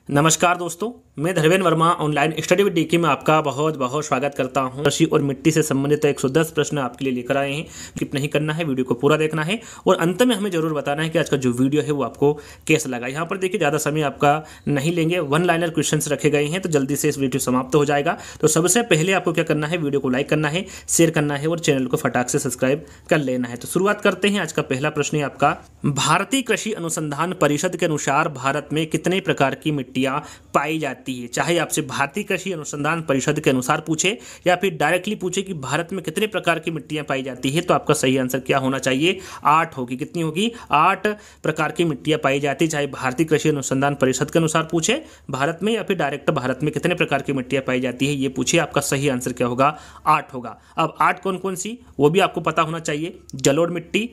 नमस्कार दोस्तों, मैं Dharmendra Verma online study with DK में आपका बहुत बहुत स्वागत करता हूं। कृषि और मिट्टी से संबंधित 110 प्रश्न आपके लिए लेकर आए हैं। स्किप नहीं करना है, वीडियो को पूरा देखना है और अंत में हमें जरूर बताना है कि आज का जो वीडियो है वो आपको कैसा लगा। यहाँ पर देखिए ज़्यादा समय आपका नहीं लेंगे, वन लाइनर क्वेश्चन रखे गए हैं, तो जल्दी से इस वीडियो समाप्त हो जाएगा। तो सबसे पहले आपको क्या करना है, वीडियो को लाइक करना है, शेयर करना है और चैनल को फटाक से सब्सक्राइब कर लेना है। तो शुरुआत करते हैं। आज का पहला प्रश्न है आपका, भारतीय कृषि अनुसंधान परिषद के अनुसार भारत में कितने प्रकार की मिट्टियां पाई जाती है। चाहे आपसे भारतीय कृषि अनुसंधान परिषद के अनुसार पूछे या फिर डायरेक्टली पूछे कि भारत में कितने प्रकार की मिट्टियां पाई जाती है, तो आपका सही आंसर क्या होना चाहिए, 8 होगी। कितनी होगी? 8 प्रकार की मिट्टियां पाई जाती है। चाहे भारतीय कृषि अनुसंधान परिषद के अनुसार पूछे भारत में या फिर डायरेक्ट भारत में कितने प्रकार की मिट्टियां पाई जाती है, ये पूछे, आपका सही आंसर क्या होगा, 8 होगा। अब 8 कौन कौन सी, वो भी आपको पता होना चाहिए। जलोढ़ मिट्टी,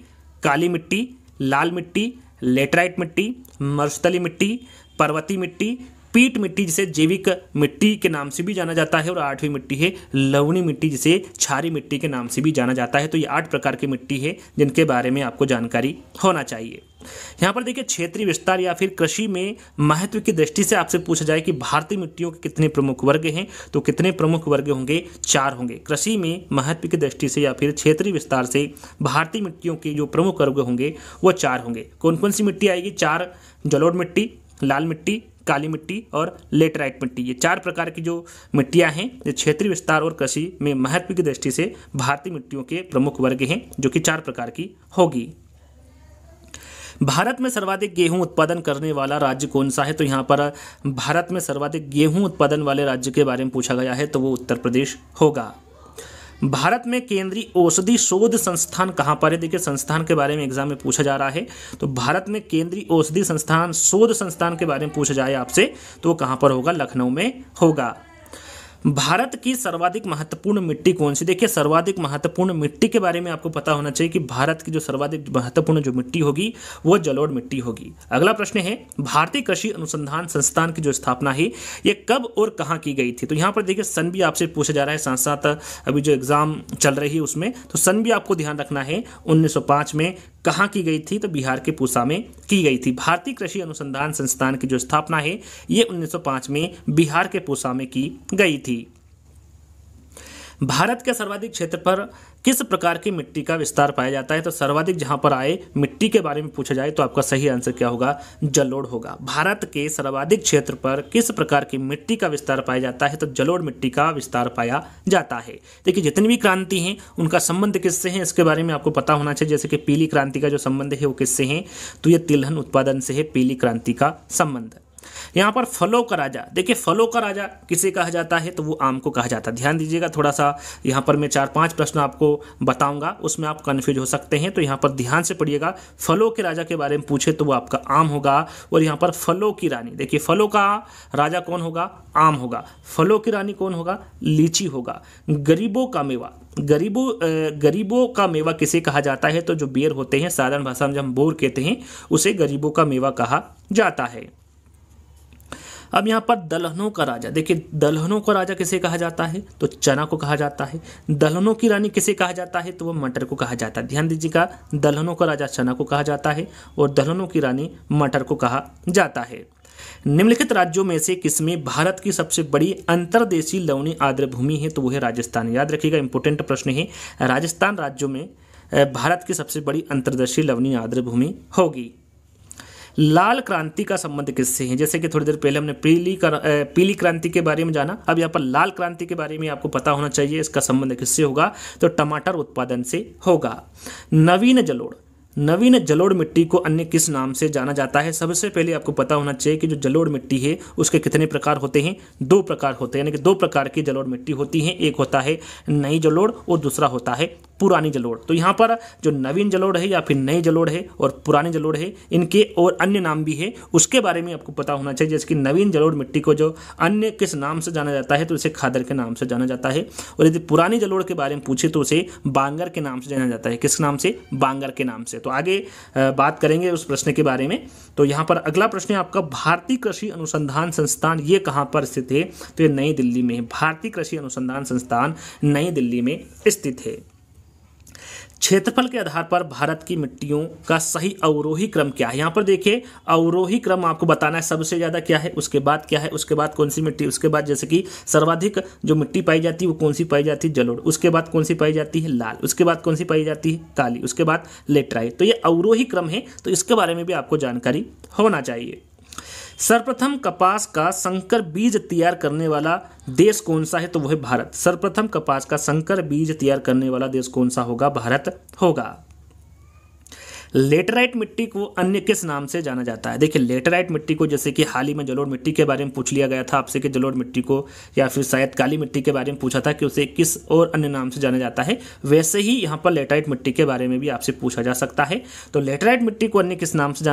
काली मिट्टी, लाल मिट्टी, लेटराइट मिट्टी, मरुस्थलीय मिट्टी, पर्वतीय मिट्टी, पीट मिट्टी जिसे जैविक मिट्टी के नाम से भी जाना जाता है, और 8वीं मिट्टी है लवणी मिट्टी जिसे क्षारीय मिट्टी के नाम से भी जाना जाता है। तो ये 8 प्रकार की मिट्टी है जिनके बारे में आपको जानकारी होना चाहिए। यहाँ पर देखिए, क्षेत्रीय विस्तार या फिर कृषि में महत्व की दृष्टि से आपसे पूछा जाए कि भारतीय मिट्टियों के कितने प्रमुख वर्ग हैं, तो कितने प्रमुख वर्ग होंगे, 4 होंगे। कृषि में महत्व की दृष्टि से या फिर क्षेत्रीय विस्तार से भारतीय मिट्टियों के जो प्रमुख वर्ग होंगे वो 4 होंगे। कौन कौन सी मिट्टी आएगी? 4, जलोढ़ मिट्टी, लाल मिट्टी, काली मिट्टी और लेटराइट मिट्टी। ये 4 प्रकार की जो मिट्टियां हैं, जो क्षेत्रीय विस्तार और कृषि में महत्व की दृष्टि से भारतीय मिट्टियों के प्रमुख वर्ग हैं, जो कि 4 प्रकार की होगी। भारत में सर्वाधिक गेहूं उत्पादन करने वाला राज्य कौन सा है? तो यहाँ पर भारत में सर्वाधिक गेहूं उत्पादन वाले राज्य के बारे में पूछा गया है, तो वो उत्तर प्रदेश होगा। भारत में केंद्रीय औषधि शोध संस्थान कहाँ पर है? देखिए, संस्थान के बारे में एग्जाम में पूछा जा रहा है, तो भारत में केंद्रीय औषधि संस्थान शोध संस्थान के बारे में पूछा जाए आपसे, तो वो कहाँ पर होगा? लखनऊ में होगा। भारत की सर्वाधिक महत्वपूर्ण मिट्टी कौन सी? देखिए, सर्वाधिक महत्वपूर्ण मिट्टी के बारे में आपको पता होना चाहिए कि भारत की जो सर्वाधिक महत्वपूर्ण जो मिट्टी होगी वो जलोढ़ मिट्टी होगी। अगला प्रश्न है, भारतीय कृषि अनुसंधान संस्थान की जो स्थापना है ये कब और कहाँ की गई थी? तो यहाँ पर देखिए, सन भी आपसे पूछा जा रहा है, साथ साथ अभी जो एग्जाम चल रही है उसमें, तो सन भी आपको ध्यान रखना है। 1905 में कहाँ की गई थी? तो बिहार के पूसा में की गई थी। भारतीय कृषि अनुसंधान संस्थान की जो स्थापना है ये 1905 में बिहार के पूसा में की गई थी। भारत के सर्वाधिक क्षेत्र पर किस प्रकार की मिट्टी का विस्तार पाया जाता है? तो सर्वाधिक जहां पर आए मिट्टी के बारे में पूछा जाए तो आपका सही आंसर क्या होगा? जलोढ़ होगा। भारत के सर्वाधिक क्षेत्र पर किस प्रकार की मिट्टी का विस्तार पाया जाता है? तो जलोढ़ मिट्टी का विस्तार पाया जाता है। देखिए, जितनी भी क्रांति हैं उनका संबंध किससे है, इसके बारे में आपको पता होना चाहिए। जैसे कि पीली क्रांति का जो संबंध है वो किससे है? तो ये तिलहन उत्पादन से है पीली क्रांति का संबंध। यहाँ पर फलों का राजा, देखिए फलों का राजा किसे कहा जाता है? तो वो आम को कहा जाता है। ध्यान दीजिएगा, थोड़ा सा यहाँ पर मैं 4-5 प्रश्न आपको बताऊंगा, उसमें आप कंफ्यूज हो सकते हैं, तो यहाँ पर ध्यान से पढ़िएगा। फलों के राजा के बारे में पूछे तो वो आपका आम होगा। और यहाँ पर फलों की रानी, देखिए फलों का राजा कौन होगा? आम होगा। फलों की रानी कौन होगा? लीची होगा। गरीबों का मेवा, गरीबों का मेवा किसे कहा जाता है? तो जो बेर होते हैं, साधारण भाषा में जब हम बोर कहते हैं, उसे गरीबों का मेवा कहा जाता है। अब यहाँ पर दलहनों का राजा, देखिए दलहनों का राजा किसे कहा जाता है? तो चना को कहा जाता है। दलहनों की रानी किसे कहा जाता है? तो वो मटर को कहा जाता है। ध्यान दीजिएगा, दलहनों का राजा चना को कहा जाता है और दलहनों की रानी मटर को कहा जाता है। निम्नलिखित राज्यों में से किसमें भारत की सबसे बड़ी अंतर्देशीय लवणीय आर्द्र भूमि है? तो वो है राजस्थान। याद रखिएगा, इंपोर्टेंट प्रश्न है। राजस्थान राज्यों में भारत की सबसे बड़ी अंतर्देशीय लवणीय आर्द्र भूमि होगी। लाल क्रांति का संबंध किससे है? जैसे कि थोड़ी देर पहले हमने पीली क्रांति के बारे में जाना, अब यहाँ पर लाल क्रांति के बारे में आपको पता होना चाहिए, इसका संबंध किससे होगा? तो टमाटर उत्पादन से होगा। नवीन जलोढ़ मिट्टी को अन्य किस नाम से जाना जाता है? सबसे पहले आपको पता होना चाहिए कि जो जलोढ़ मिट्टी है उसके कितने प्रकार होते हैं? 2 प्रकार होते हैं, यानी कि 2 प्रकार की जलोढ़ मिट्टी होती है। एक होता है नई जलोढ़ और दूसरा होता है पुरानी जलोढ़। तो यहाँ पर जो नवीन जलोढ़ है या फिर नई जलोढ़ है और पुरानी जलोढ़ है, इनके और अन्य नाम भी है, उसके बारे में आपको पता होना चाहिए। जैसे कि नवीन जलोढ़ मिट्टी को जो अन्य किस नाम से जाना जाता है, तो उसे खादर के नाम से जाना जाता है। और यदि पुरानी जलोढ़ के बारे में पूछे तो उसे बांगर के नाम से जाना जाता है। किस नाम से? बांगर के नाम से। तो आगे बात करेंगे उस प्रश्न के बारे में। तो यहाँ पर अगला प्रश्न है आपका, भारतीय कृषि अनुसंधान संस्थान ये कहाँ पर स्थित है? तो ये नई दिल्ली में है। भारतीय कृषि अनुसंधान संस्थान नई दिल्ली में स्थित है। क्षेत्रफल के आधार पर भारत की मिट्टियों का सही अवरोही क्रम क्या है। यहाँ पर देखिए अवरोही क्रम आपको बताना है, सबसे ज़्यादा क्या है, उसके बाद क्या है, उसके बाद कौन सी मिट्टी, उसके बाद जैसे कि सर्वाधिक जो मिट्टी पाई जाती है वो कौन सी पाई जाती है, जलोढ़, उसके बाद कौन सी पाई जाती है, लाल, उसके बाद कौन सी पाई जाती है, काली, उसके बाद लेटराइट। तो ये अवरोही क्रम है, तो इसके बारे में भी आपको जानकारी होना चाहिए। सर्वप्रथम कपास का संकर बीज तैयार करने वाला देश कौन सा है, तो वो है भारत। सर्वप्रथम कपास का संकर बीज तैयार करने वाला देश कौन सा होगा, भारत होगा। लेटराइट मिट्टी को अन्य किस नाम से जाना जाता है। देखिए लेटराइट मिट्टी को, जैसे कि हाल ही में जलोढ़ मिट्टी के बारे में पूछ लिया गया था आपसे कि जलोढ़ मिट्टी को या फिर शायद काली मिट्टी के बारे में पूछा था कि उसे किस और अन्य नाम से जाना जाता है, वैसे ही यहाँ पर लेटराइट मिट्टी के बारे में भी आपसे पूछा जा सकता है। तो लेटराइट मिट्टी को अन्य किस नाम से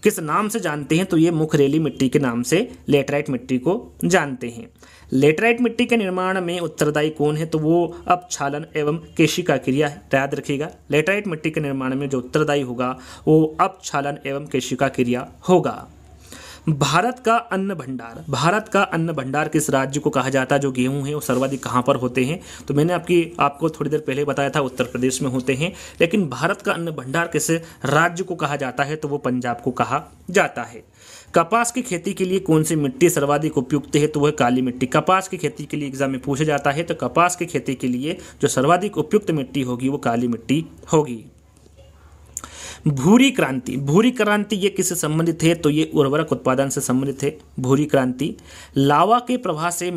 किस नाम से जानते हैं, तो ये मुखरेली मिट्टी के नाम से लेटराइट मिट्टी को जानते हैं। लेटराइट मिट्टी के निर्माण में उत्तरदायी कौन है, तो वो अपक्षालन एवं केशिका क्रिया है। याद रखिएगा लेटराइट मिट्टी के निर्माण में जो उत्तरदायी होगा वो अपक्षालन एवं केशिका क्रिया होगा। भारत का अन्न भंडार, भारत का अन्न भंडार किस राज्य को कहा जाता है। जो गेहूं है वो सर्वाधिक कहाँ पर होते हैं, तो मैंने आपको थोड़ी देर पहले बताया था उत्तर प्रदेश में होते हैं, लेकिन भारत का अन्न भंडार किस राज्य को कहा जाता है, तो वो पंजाब को कहा जाता है। कपास की खेती के लिए कौन सी मिट्टी सर्वाधिक उपयुक्त है, तो वह काली मिट्टी। कपास की खेती के लिए एग्जाम में पूछा जाता है, तो कपास की खेती के लिए जो सर्वाधिक उपयुक्त मिट्टी होगी वो काली मिट्टी होगी। भूरी क्रांति, भूरी क्रांति ये किससे संबंधित है, तो ये उर्वरक उत्पादन से संबंधित है भूरी क्रांति। लावा के प्रवाह से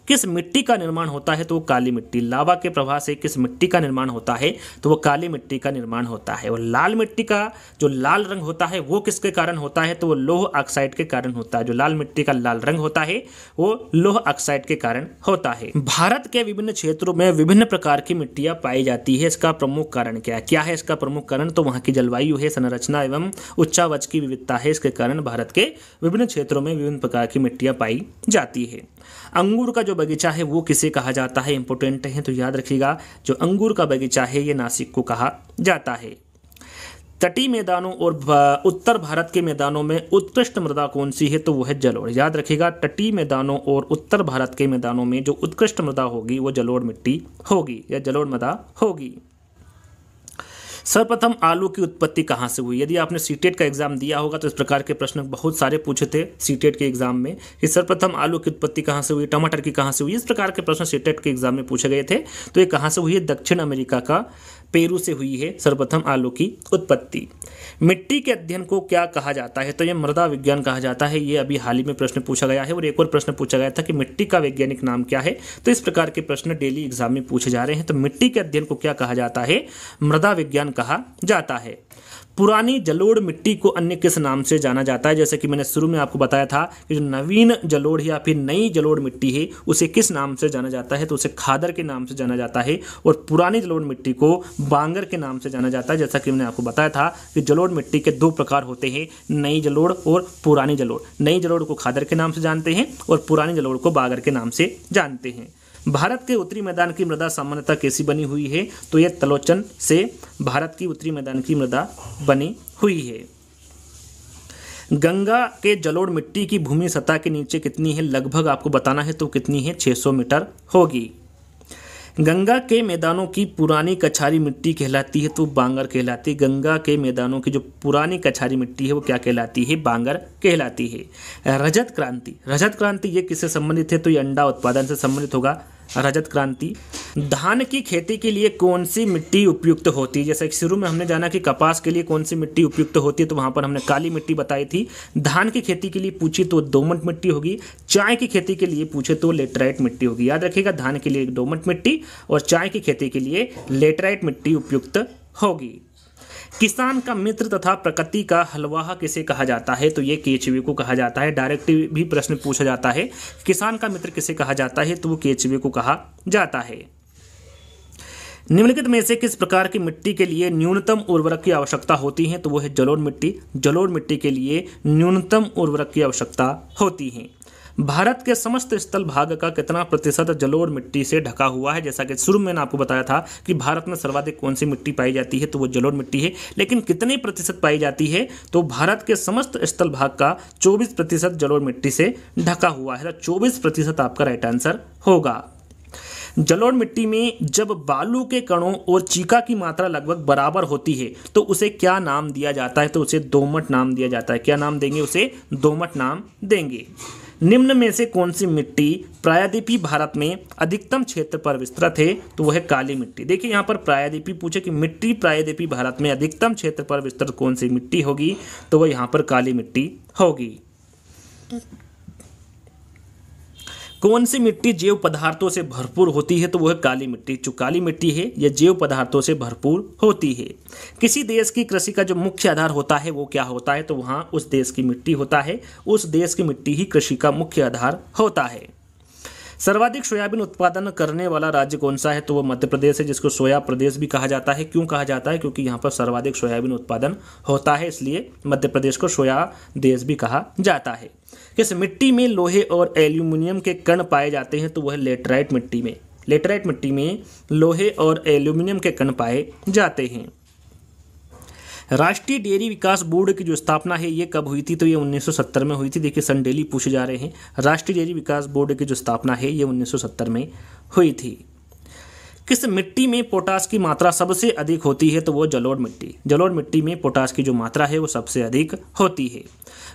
किस मिट्टी का निर्माण होता है, तो वो काली मिट्टी। लावा के प्रवाह से किस मिट्टी का निर्माण होता है, तो वो काली मिट्टी का निर्माण होता है। और लाल मिट्टी का जो लाल रंग होता है वो किसके कारण होता है, तो वो लौह ऑक्साइड के कारण होता है। जो लाल मिट्टी का लाल रंग होता है वो लौह ऑक्साइड के कारण होता है। भारत के विभिन्न क्षेत्रों में विभिन्न प्रकार की मिट्टियां पाई जाती है, इसका प्रमुख कारण क्या है इसका प्रमुख कारण, तो वहाँ की जलवायु है, संरचना एवं उच्चावच की विविधता है। इसके कारण भारत के विभिन्न क्षेत्रों में विभिन्न प्रकार की मिट्टियां पाई जाती है। अंगूर का जो बगीचा है वो किसे कहा जाता है, इंपोर्टेंट है, तो याद रखिएगा जो अंगूर का बगीचा है ये नासिक को कहा जाता है। तटीय मैदानों और उत्तर भारत के मैदानों में उत्कृष्ट मृदा कौन सी है, तो वो है जलोढ़। याद रखिएगा तटीय मैदानों और उत्तर भारत के मैदानों में जो उत्कृष्ट मृदा होगी वो जलोढ़ मिट्टी होगी या जलोढ़ मृदा होगी। सर्वप्रथम आलू की उत्पत्ति कहाँ से हुई। यदि आपने सीटेट का एग्जाम दिया होगा तो इस प्रकार के प्रश्न बहुत सारे पूछे थे सीटेट के एग्जाम में कि सर्वप्रथम आलू की उत्पत्ति कहाँ से हुई, टमाटर की कहाँ से हुई, इस प्रकार के प्रश्न सीटेट के एग्जाम में पूछे गए थे। तो ये कहाँ से हुई है, दक्षिण अमेरिका का पेरू से हुई है सर्वप्रथम आलू की उत्पत्ति। मिट्टी के अध्ययन को क्या कहा जाता है, तो यह मृदा विज्ञान कहा जाता है। ये अभी हाल ही में प्रश्न पूछा गया है। और एक और प्रश्न पूछा गया था कि मिट्टी का वैज्ञानिक नाम क्या है, तो इस प्रकार के प्रश्न डेली एग्जाम में पूछे जा रहे हैं। तो मिट्टी के अध्ययन को क्या कहा जाता है, मृदा विज्ञान कहा जाता है। पुरानी जलोढ़ मिट्टी को अन्य किस नाम से जाना जाता है, जैसे कि मैंने शुरू में आपको बताया था कि जो नवीन जलोढ़ या फिर नई जलोढ़ मिट्टी है उसे किस नाम से जाना जाता है, तो उसे खादर के नाम से जाना जाता है। और पुरानी जलोढ़ मिट्टी को बांगर के नाम से जाना जाता है। जैसा कि मैंने आपको बताया था कि जलोढ़ मिट्टी के दो प्रकार होते हैं, नई जलोढ़ और पुरानी जलोढ़। नई जलोढ़ को खादर के नाम से जानते हैं और पुरानी जलोढ़ को बांगर के नाम से जानते हैं। भारत के उत्तरी मैदान की मृदा सामान्यतः कैसी बनी हुई है, तो यह तलोचन से भारत की उत्तरी मैदान की मृदा बनी हुई है। गंगा के जलोढ़ मिट्टी की भूमि सतह के नीचे कितनी है, लगभग आपको बताना है, तो कितनी है, 600 मीटर होगी। गंगा के मैदानों की पुरानी कछारी मिट्टी कहलाती है, तो बांगर कहलाती है। गंगा के मैदानों की जो पुरानी कछारी मिट्टी है वो क्या कहलाती है, बांगर कहलाती है। रजत क्रांति, रजत क्रांति ये किससे संबंधित है, तो ये अंडा उत्पादन से संबंधित होगा रजत क्रांति। धान की खेती के लिए कौन सी मिट्टी उपयुक्त होती है, जैसे शुरू में हमने जाना कि कपास के लिए कौन सी मिट्टी उपयुक्त होती है, तो वहां पर हमने काली मिट्टी बताई थी। धान की खेती के लिए पूछी तो दोमट मिट्टी होगी। चाय की खेती के लिए पूछे तो लेटराइट मिट्टी होगी। याद रखिएगा धान के लिए दोमट मिट्टी और चाय की खेती के लिए लेटराइट मिट्टी उपयुक्त होगी। किसान का मित्र तथा प्रकृति का हलवाहा किसे कहा जाता है, तो ये केचुए को कहा जाता है। डायरेक्ट भी प्रश्न पूछा जाता है किसान का मित्र किसे कहा जाता है, तो वो केचुए को कहा जाता है। निम्नलिखित में से किस प्रकार की मिट्टी के लिए न्यूनतम उर्वरक की आवश्यकता होती है, तो वो है जलोढ़ मिट्टी। जलोढ़ मिट्टी के लिए न्यूनतम उर्वरक की आवश्यकता होती है। भारत के समस्त स्थल भाग का कितना प्रतिशत जलोढ़ मिट्टी से ढका हुआ है, जैसा कि शुरू में मैंने आपको बताया था कि भारत में सर्वाधिक कौन सी मिट्टी पाई जाती है, तो वो जलोढ़ मिट्टी है। लेकिन कितने प्रतिशत पाई जाती है, तो भारत के समस्त स्थल भाग का 24% जलोढ़ मिट्टी से ढका हुआ है। 24% आपका राइट आंसर होगा। जलोढ़ मिट्टी में जब बालू के कणों और चीका की मात्रा लगभग बराबर होती है तो उसे क्या नाम दिया जाता है? तो उसे दोमट नाम दिया जाता है। क्या नाम देंगे? उसे दोमट नाम देंगे। निम्न में से कौन सी मिट्टी प्रायद्वीपीय भारत में अधिकतम क्षेत्र पर विस्तृत है? तो वह है काली मिट्टी। देखिए यहाँ पर प्रायद्वीपीय पूछे कि मिट्टी प्रायद्वीपीय भारत में अधिकतम क्षेत्र पर विस्तृत कौन सी मिट्टी होगी? तो वह यहाँ पर काली मिट्टी होगी। कौन सी मिट्टी जैव पदार्थों से भरपूर होती है? तो वह है काली मिट्टी। जो काली मिट्टी है यह जैव पदार्थों से भरपूर होती है। किसी देश की कृषि का जो मुख्य आधार होता है वो क्या होता है? तो वहाँ उस देश की मिट्टी होता है। उस देश की मिट्टी ही कृषि का मुख्य आधार होता है। सर्वाधिक सोयाबीन उत्पादन करने वाला राज्य कौन सा है? तो वो मध्य प्रदेश है, जिसको सोया प्रदेश भी कहा जाता है। क्यों कहा जाता है? क्योंकि यहाँ पर सर्वाधिक सोयाबीन उत्पादन होता है, इसलिए मध्य प्रदेश को सोया देश भी कहा जाता है। किस मिट्टी में लोहे और एल्यूमिनियम के कण पाए जाते हैं? तो वह लेटराइट मिट्टी में। लेटराइट मिट्टी में लोहे और एल्यूमिनियम के कण पाए जाते हैं। राष्ट्रीय डेयरी विकास बोर्ड की जो स्थापना है ये कब हुई थी? तो ये 1970 में हुई थी। देखिए सन डेली पूछे जा रहे हैं। राष्ट्रीय डेयरी विकास बोर्ड की जो स्थापना है ये 1970 में हुई थी। किस मिट्टी में पोटास की मात्रा सबसे अधिक होती है? तो वो जलोढ़ मिट्टी। जलोढ़ मिट्टी में पोटास की जो मात्रा है वो सबसे अधिक होती है।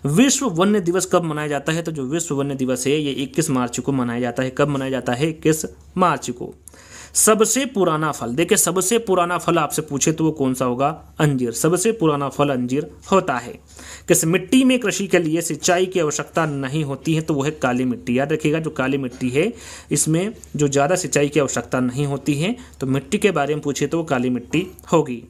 विश्व वन्य दिवस कब मनाया जाता है? तो जो विश्व वन्य दिवस है ये 21 मार्च को मनाया जाता है। कब मनाया जाता है? 21 मार्च को। सबसे पुराना फल, देखिए सबसे पुराना फल आपसे पूछे तो वो कौन सा होगा? अंजीर। सबसे पुराना फल अंजीर होता है। किस मिट्टी में कृषि के लिए सिंचाई की आवश्यकता नहीं होती है? तो वो है काली मिट्टी। याद रखिएगा जो काली मिट्टी है इसमें जो ज़्यादा सिंचाई की आवश्यकता नहीं होती है। तो मिट्टी के बारे में पूछे तो वो काली मिट्टी होगी।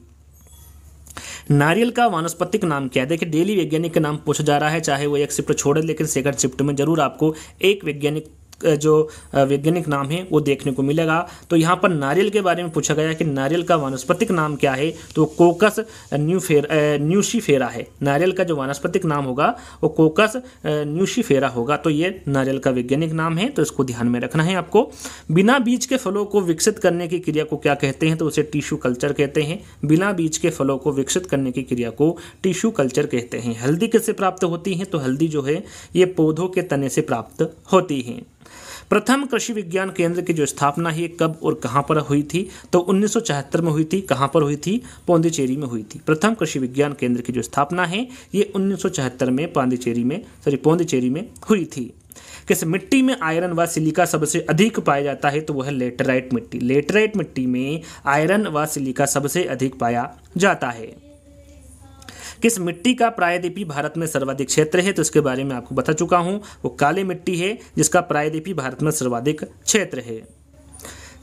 नारियल का वानस्पतिक नाम क्या है? देखिए डेली वैज्ञानिक का नाम पूछा जा रहा है, चाहे वो एक शिफ्ट छोड़े, लेकिन सेकंड शिफ्ट में जरूर आपको एक वैज्ञानिक नाम है वो देखने को मिलेगा। तो यहाँ पर नारियल के बारे में पूछा गया कि नारियल का वानस्पतिक नाम क्या है? तो कोकस न्यूसीफेरा है। नारियल का जो वानस्पतिक नाम होगा वो कोकस न्यूसीफेरा होगा। तो ये नारियल का वैज्ञानिक नाम है, तो इसको ध्यान में रखना है आपको। बिना बीज के फलों को विकसित करने की क्रिया को क्या कहते हैं? तो उसे टिश्यू कल्चर कहते हैं। बिना बीज के फलों को विकसित करने की क्रिया को टिश्यू कल्चर कहते हैं। हल्दी किससे प्राप्त होती है? तो हल्दी जो है ये पौधों के तने से प्राप्त होती है। प्रथम कृषि विज्ञान केंद्र की जो स्थापना है कब और कहां पर हुई थी? तो 1974 में हुई थी। कहां पर हुई थी? पौंडीचेरी में हुई थी। प्रथम कृषि विज्ञान केंद्र की जो स्थापना है ये 1974 में पौंडीचेरी में हुई थी। किस मिट्टी में आयरन व सिलिका सबसे अधिक पाया जाता है? तो वह है लेटराइट मिट्टी। लेटराइट मिट्टी में आयरन व सिलिका सबसे अधिक पाया जाता है। किस मिट्टी का प्रायद्वीपीय भारत में सर्वाधिक क्षेत्र है? तो इसके बारे में आपको बता चुका हूं, वो काली मिट्टी है जिसका प्रायद्वीपीय भारत में सर्वाधिक क्षेत्र है।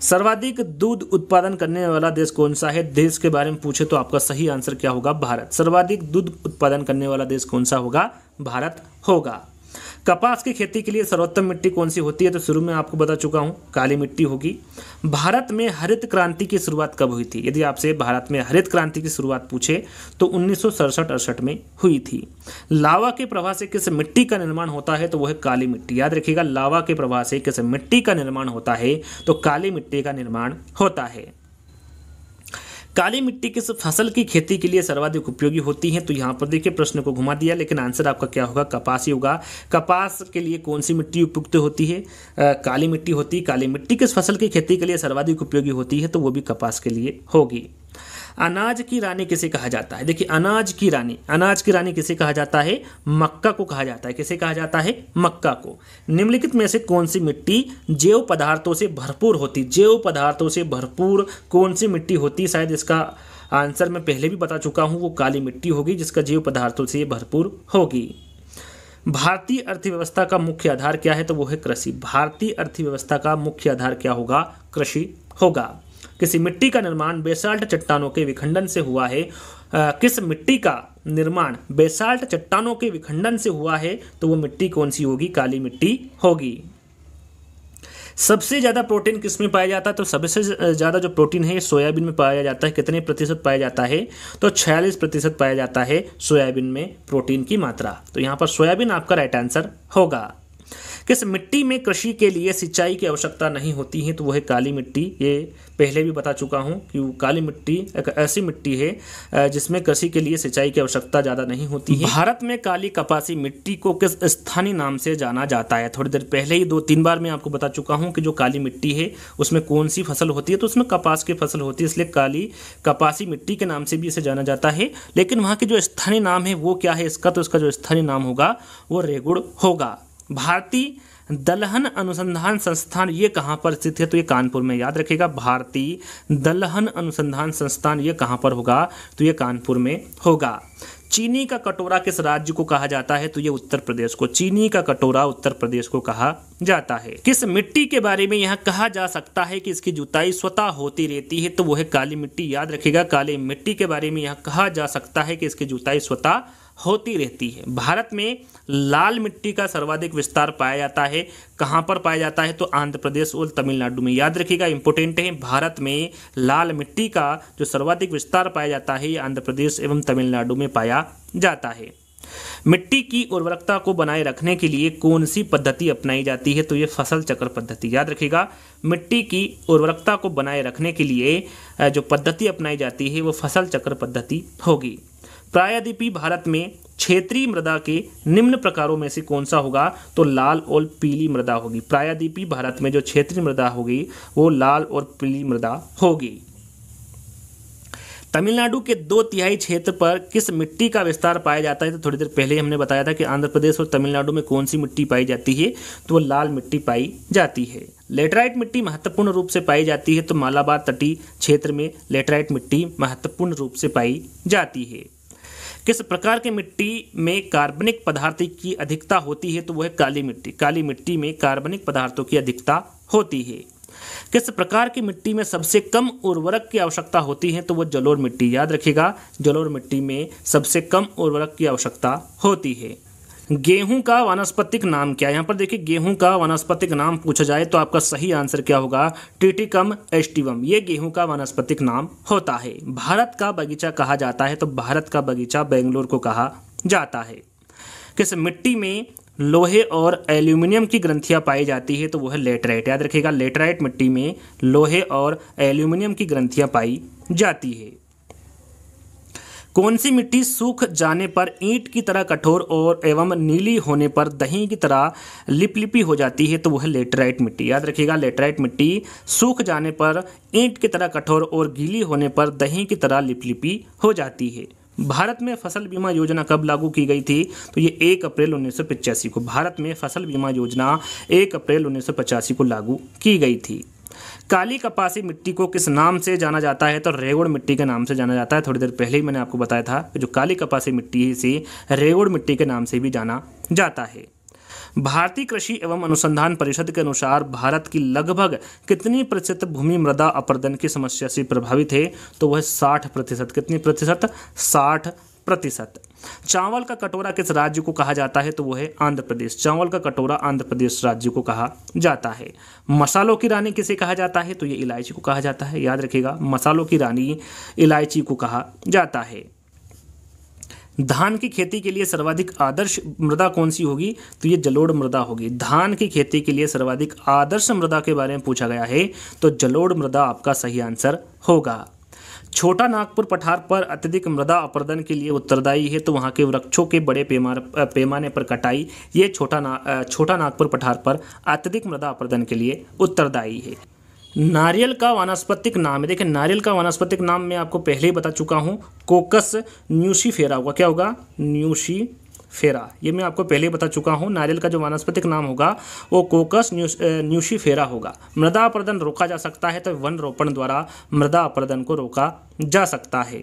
सर्वाधिक दूध उत्पादन करने वाला देश कौन सा है? देश के बारे में पूछे तो आपका सही आंसर क्या होगा? भारत। सर्वाधिक दूध उत्पादन करने वाला देश कौन सा होगा? भारत होगा। कपास की खेती के लिए सर्वोत्तम मिट्टी कौन सी होती है? तो शुरू में आपको बता चुका हूं, काली मिट्टी होगी। भारत में हरित क्रांति की शुरुआत कब हुई थी? यदि आपसे भारत में हरित क्रांति की शुरुआत पूछे तो 1967-68 में हुई थी। लावा के प्रवाह से किस मिट्टी का निर्माण होता है? तो वह है काली मिट्टी। याद रखिएगा लावा के प्रवाह से किस मिट्टी का निर्माण होता है? तो काली मिट्टी का निर्माण होता है। काली मिट्टी किस फसल की खेती के लिए सर्वाधिक उपयोगी होती है? तो यहाँ पर देखिए प्रश्न को घुमा दिया, लेकिन आंसर आपका क्या होगा? कपास ही होगा। कपास के लिए कौन सी मिट्टी उपयुक्त होती है? काली मिट्टी होती है। काली मिट्टी किस फसल की खेती के लिए सर्वाधिक उपयोगी होती है? तो वो भी कपास के लिए होगी। अनाज की रानी किसे कहा जाता है? देखिए अनाज की रानी किसे कहा जाता है? मक्का को कहा जाता है। किसे कहा जाता है? मक्का को। निम्नलिखित में से कौन सी मिट्टी जैव पदार्थों से भरपूर होती? जैव पदार्थों से भरपूर कौन सी मिट्टी होती? शायद इसका आंसर मैं पहले भी बता चुका हूं, वो काली मिट्टी होगी जिसका जैव पदार्थों से भरपूर होगी। भारतीय अर्थव्यवस्था का मुख्य आधार क्या है? तो वो है कृषि। भारतीय अर्थव्यवस्था का मुख्य आधार क्या होगा? कृषि होगा। किसी मिट्टी का निर्माण बेसाल्ट चट्टानों के विखंडन से हुआ है? किस मिट्टी का निर्माण बेसाल्ट चट्टानों के विखंडन से हुआ है? तो वो मिट्टी कौन सी होगी? काली मिट्टी होगी। सबसे ज्यादा प्रोटीन किस में पाया जाता है? तो सबसे ज्यादा जो प्रोटीन है सोयाबीन में पाया जाता है। कितने प्रतिशत पाया जाता है? तो 46% पाया जाता है सोयाबीन में प्रोटीन की मात्रा। तो यहाँ पर सोयाबीन आपका राइट आंसर होगा। किस मिट्टी में कृषि के लिए सिंचाई की आवश्यकता नहीं होती है? तो वो है काली मिट्टी। ये पहले भी बता चुका हूँ कि काली मिट्टी एक ऐसी मिट्टी है जिसमें कृषि के लिए सिंचाई की आवश्यकता ज़्यादा नहीं होती है। भारत में काली कपासी मिट्टी को किस स्थानीय नाम से जाना जाता है? थोड़ी देर पहले ही 2-3 बार मैं आपको बता चुका हूँ कि जो काली मिट्टी है उसमें कौन सी फसल होती है, तो उसमें कपास की फसल होती है, इसलिए काली कपासी मिट्टी के नाम से भी इसे जाना जाता है। लेकिन वहाँ के जो स्थानीय नाम है वो क्या है इसका? तो इसका जो स्थानीय नाम होगा वो रेगुड़ होगा। भारतीय दलहन अनुसंधान संस्थान ये कहाँ पर स्थित है? तो ये कानपुर में, याद रखिएगा। भारतीय दलहन अनुसंधान संस्थान ये कहाँ पर होगा? तो ये कानपुर में होगा। चीनी का कटोरा किस राज्य को कहा जाता है? तो ये उत्तर प्रदेश को। चीनी का कटोरा उत्तर प्रदेश को कहा जाता है। किस मिट्टी के बारे में यहाँ कहा जा सकता है कि इसकी जुताई स्वतः होती रहती है? तो वो है काली मिट्टी। याद रखिएगा, काली मिट्टी के बारे में यहाँ कहा जा सकता है कि इसकी जुताई स्वतः होती रहती है। भारत में लाल मिट्टी का सर्वाधिक विस्तार पाया जाता है। कहाँ पर पाया जाता है? तो आंध्र प्रदेश और तमिलनाडु में। याद रखिएगा, इंपॉर्टेंट है। भारत में लाल मिट्टी का जो सर्वाधिक विस्तार पाया जाता है ये आंध्र प्रदेश एवं तमिलनाडु में पाया जाता है। मिट्टी की उर्वरकता को बनाए रखने के लिए कौन सी पद्धति अपनाई जाती है? तो ये फसल चक्र पद्धति। याद रखिएगा, मिट्टी की उर्वरकता को बनाए रखने के लिए जो पद्धति अपनाई जाती है वो फसल चक्र पद्धति होगी। प्रायद्वीपीय भारत में क्षेत्रीय मृदा के निम्न प्रकारों में से कौन सा होगा? तो लाल और पीली मृदा होगी। प्रायद्वीपीय भारत में जो क्षेत्रीय मृदा होगी वो लाल और पीली मृदा होगी। तमिलनाडु के 2/3 क्षेत्र पर किस मिट्टी का विस्तार पाया जाता है? तो थोड़ी देर पहले हमने बताया था कि आंध्र प्रदेश और तमिलनाडु में कौन सी मिट्टी पाई जाती है? तो वो लाल मिट्टी पाई जाती है। लेटराइट मिट्टी महत्वपूर्ण रूप से पाई जाती है। तो मालाबार तटीय क्षेत्र में लेटराइट मिट्टी महत्वपूर्ण रूप से पाई जाती है। किस प्रकार की मिट्टी में कार्बनिक पदार्थ की अधिकता होती है? तो वह है काली मिट्टी। काली मिट्टी में कार्बनिक पदार्थों की अधिकता होती है। किस प्रकार की मिट्टी में सबसे कम उर्वरक की आवश्यकता होती है? तो वह जलोढ़ मिट्टी। याद रखिएगा, जलोढ़ मिट्टी में सबसे कम उर्वरक की आवश्यकता होती है। गेहूं का वानस्पतिक नाम क्या है? यहाँ पर देखिए, गेहूं का वानस्पतिक नाम पूछा जाए तो आपका सही आंसर क्या होगा? Triticum aestivum. ये गेहूं का वानस्पतिक नाम होता है। भारत का बगीचा कहा जाता है? तो भारत का बगीचा बेंगलोर को कहा जाता है। किस मिट्टी में लोहे और एल्यूमिनियम की ग्रंथियां पाई जाती है? तो वो है लेटराइट। याद रखिएगा, लेटराइट मिट्टी में लोहे और एल्यूमिनियम की ग्रंथियां पाई जाती है। कौन सी मिट्टी सूख जाने पर ईंट की तरह कठोर और एवं नीली होने पर दही की तरह लिपलिपी हो जाती है? तो वह है लेटराइट मिट्टी। याद रखिएगा, लेटराइट मिट्टी सूख जाने पर ईंट की तरह कठोर और गीली होने पर दही की तरह लिपलिपी हो जाती है। भारत में फसल बीमा योजना कब लागू की गई थी? तो ये 1 अप्रैल 1985 को। भारत में फसल बीमा योजना 1 अप्रैल 1985 को लागू की गई थी। काली कपासी मिट्टी को किस नाम से जाना जाता है? तो रेगुड़ मिट्टी के नाम से जाना जाता है। थोड़ी देर पहले ही मैंने आपको बताया था कि जो काली कपासी मिट्टी है इसे रेगुड़ मिट्टी के नाम से भी जाना जाता है। भारतीय कृषि एवं अनुसंधान परिषद के अनुसार भारत की लगभग कितनी प्रतिशत भूमि मृदा अपरदन की समस्या से प्रभावित है? तो वह 60%। कितनी प्रतिशत? 60%। चावल का कटोरा किस राज्य को कहा जाता है? तो वो है आंध्र प्रदेश। चावल का कटोरा आंध्र प्रदेश राज्य को कहा जाता है। मसालों की रानी किसे कहा जाता है? तो ये इलायची को कहा जाता है। याद रखिएगा, मसालों की रानी इलायची को कहा जाता है। धान की खेती के लिए सर्वाधिक आदर्श मृदा कौन सी होगी? तो ये जलोढ़ मृदा होगी। धान की खेती के लिए सर्वाधिक आदर्श मृदा के बारे में पूछा गया है तो जलोढ़ मृदा आपका सही आंसर होगा। छोटा नागपुर पठार पर अत्यधिक मृदा अपरदन के लिए उत्तरदायी है तो वहाँ के वृक्षों के बड़े पैमाने पर कटाई ये छोटा नागपुर पठार पर अत्यधिक मृदा अपरदन के लिए उत्तरदायी है। नारियल का वानस्पतिक नाम है। देखिए, नारियल का वानस्पतिक नाम मैं आपको पहले ही बता चुका हूँ, कोकस न्यूसीफेरा होगा। क्या होगा? न्यूसीफेरा। ये मैं आपको पहले ही बता चुका हूँ। नारियल का जो वानस्पतिक नाम होगा वो कोकस न्यूसीफेरा होगा। मृदा अपरदन रोका जा सकता है तो वन रोपण द्वारा मृदा अपरदन को रोका जा सकता है।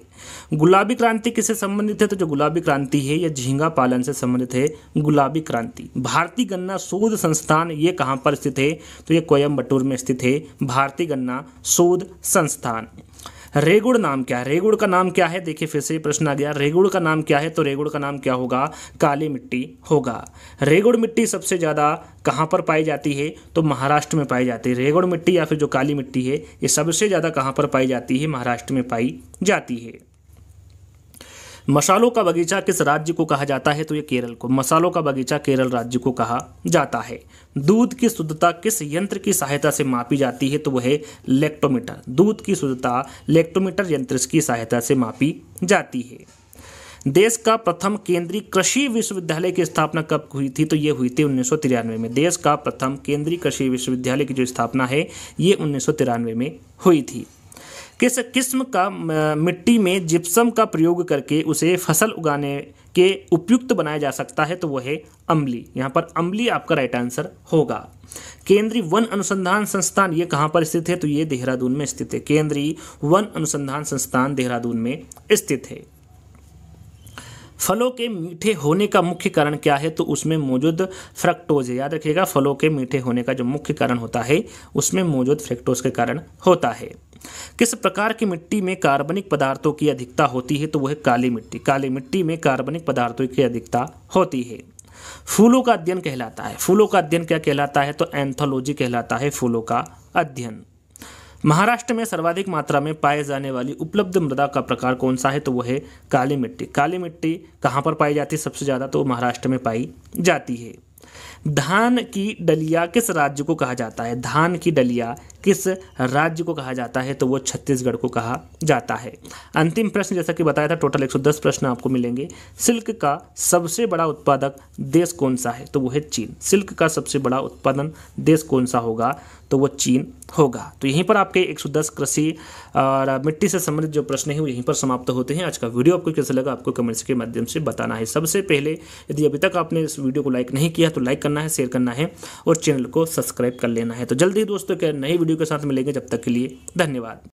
गुलाबी क्रांति किससे संबंधित है? तो जो गुलाबी क्रांति है यह झींगा पालन से संबंधित है। गुलाबी क्रांति। भारतीय गन्ना शोध संस्थान ये कहाँ पर स्थित है? तो ये कोयम्बटूर में स्थित है, भारतीय गन्ना शोध संस्थान। रेगुड़ नाम क्या है? रेगुड़ का नाम क्या है? देखिए, फिर से प्रश्न आ गया, रेगुड़ का नाम क्या है? तो रेगुड़ का नाम क्या होगा? काली मिट्टी होगा। रेगुड़ मिट्टी सबसे ज़्यादा कहाँ पर पाई जाती है? तो महाराष्ट्र में पाई जाती है। रेगुड़ मिट्टी या फिर जो काली मिट्टी है ये सबसे ज़्यादा कहाँ पर पाई जाती है? महाराष्ट्र में पाई जाती है। मसालों का बगीचा किस राज्य को कहा जाता है? तो ये केरल को। मसालों का बगीचा केरल राज्य को कहा जाता है। दूध की शुद्धता किस यंत्र की सहायता से मापी जाती है? तो वह है लैक्टोमीटर। दूध की शुद्धता लैक्टोमीटर यंत्र की सहायता से मापी जाती है। देश का प्रथम केंद्रीय कृषि विश्वविद्यालय की स्थापना कब हुई थी? तो ये हुई थी 1993 में। देश का प्रथम केंद्रीय कृषि विश्वविद्यालय की जो स्थापना है ये 1993 में हुई थी। किस किस्म का मिट्टी में जिप्सम का प्रयोग करके उसे फसल उगाने के उपयुक्त बनाया जा सकता है? तो वह है अम्लीय। यहाँ पर अम्लीय आपका राइट आंसर होगा। केंद्रीय वन अनुसंधान संस्थान ये कहाँ पर स्थित है? तो ये देहरादून में स्थित है। केंद्रीय वन अनुसंधान संस्थान देहरादून में स्थित है। फलों के मीठे होने का मुख्य कारण क्या है? तो उसमें मौजूद फ्रक्टोज है। याद रखिएगा, फलों के मीठे होने का जो मुख्य कारण होता है उसमें मौजूद फ्रक्टोज के कारण होता है। किस प्रकार की मिट्टी में कार्बनिक पदार्थों की अधिकता होती है? तो वह है काली मिट्टी। काली मिट्टी में कार्बनिक पदार्थों की अधिकता होती है। फूलों का अध्ययन कहलाता है। फूलों का अध्ययन क्या कहलाता है? तो एंथोलॉजी कहलाता है फूलों का अध्ययन। महाराष्ट्र में सर्वाधिक मात्रा में पाए जाने वाली उपलब्ध मृदा का प्रकार कौन सा है? तो वह है काली मिट्टी। काली मिट्टी कहाँ पर पाई जाती है सबसे ज़्यादा? तो महाराष्ट्र में पाई जाती है। धान की डलिया किस राज्य को कहा जाता है? धान की डलिया किस राज्य को कहा जाता है? तो वो छत्तीसगढ़ को कहा जाता है। अंतिम प्रश्न, जैसा कि बताया था, टोटल 110 प्रश्न आपको मिलेंगे। सिल्क का सबसे बड़ा उत्पादक देश कौन सा है? तो वो है चीन। सिल्क का सबसे बड़ा उत्पादन देश कौन सा होगा? तो वो चीन होगा। तो यहीं पर आपके 110 कृषि और मिट्टी से संबंधित जो प्रश्न हैं वो यहीं पर समाप्त होते हैं। आज का वीडियो आपको कैसा लगा आपको कमेंट्स के माध्यम से बताना है। सबसे पहले यदि अभी तक आपने इस वीडियो को लाइक नहीं किया तो लाइक करना है, शेयर करना है और चैनल को सब्सक्राइब कर लेना है। तो जल्दी ही दोस्तों के नई वीडियो के साथ मिलेंगे। जब तक के लिए धन्यवाद।